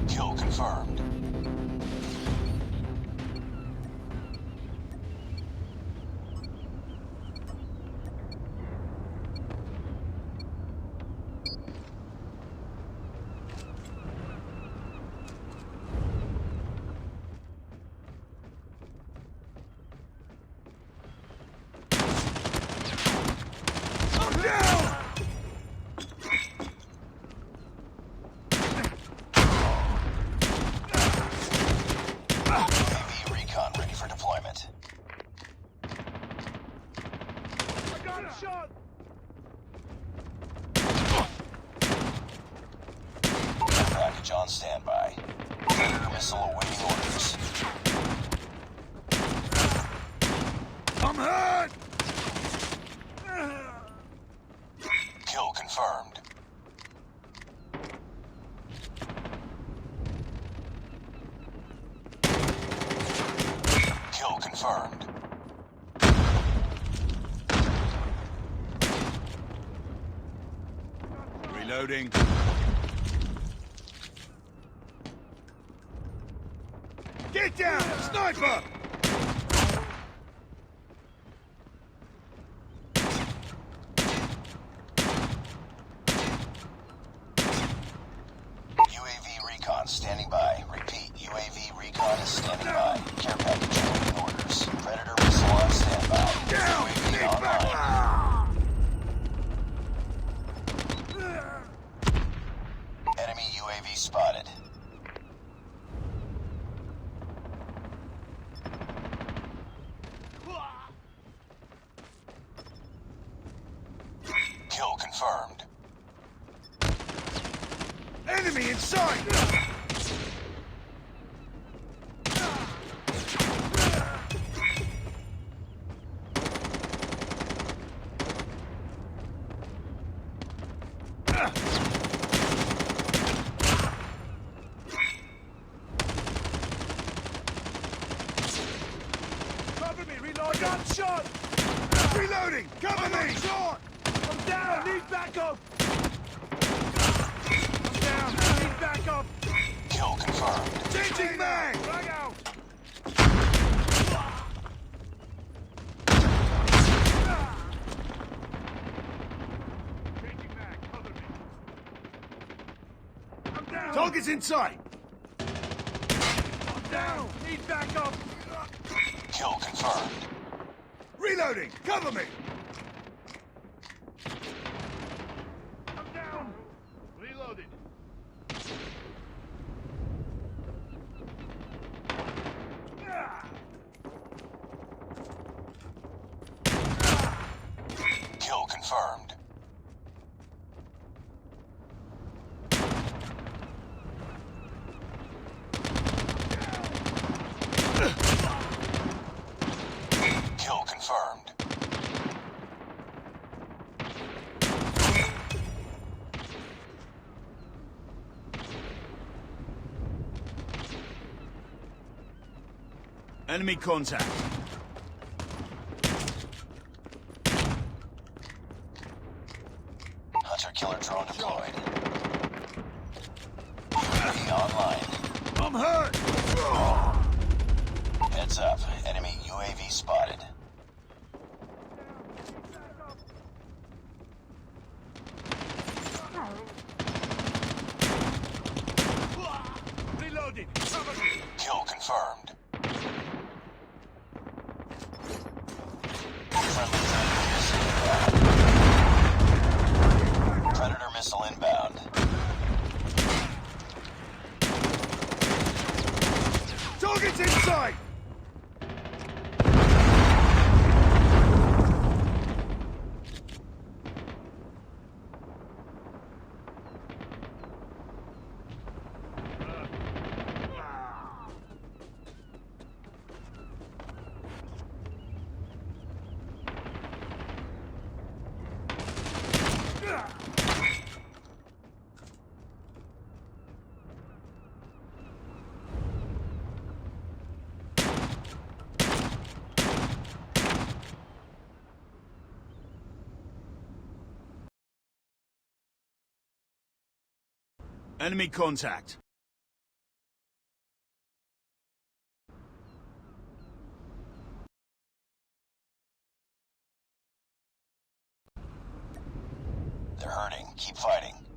Kill confirmed. UAV recon ready for deployment. I got a shot! Care package on standby. Predator missile awaiting orders. I'm hurt! Kill confirmed. Kill confirmed. Reloading. Get down! Sniper! UAV recon standing by. Repeat, UAV recon is standing by. Care package awaiting orders. Predator missile on standby. Down! UAV Need online. back! Enemy UAV spotted. Kill confirmed. Enemy in sight! Cover me, reload! I got shot! Reloading! Cover me! Shot! I'm down! Need backup! I'm down! Need backup! Kill confirmed. Changing mag! Frag out! Changing mag, cover me. I'm down! Target's in sight! I'm down! Need backup! Kill confirmed. Reloading! Cover me! I'm down! Reloaded! Kill confirmed. Kill confirmed. Enemy contact. Hunter killer drone deployed. UAV online. I'm hurt! Heads up. Enemy UAV spotted. Reloading! Cover me! Kill confirmed. Friendly Predator missile inbound. Target's in sight! Enemy contact. They're hurting. Keep fighting.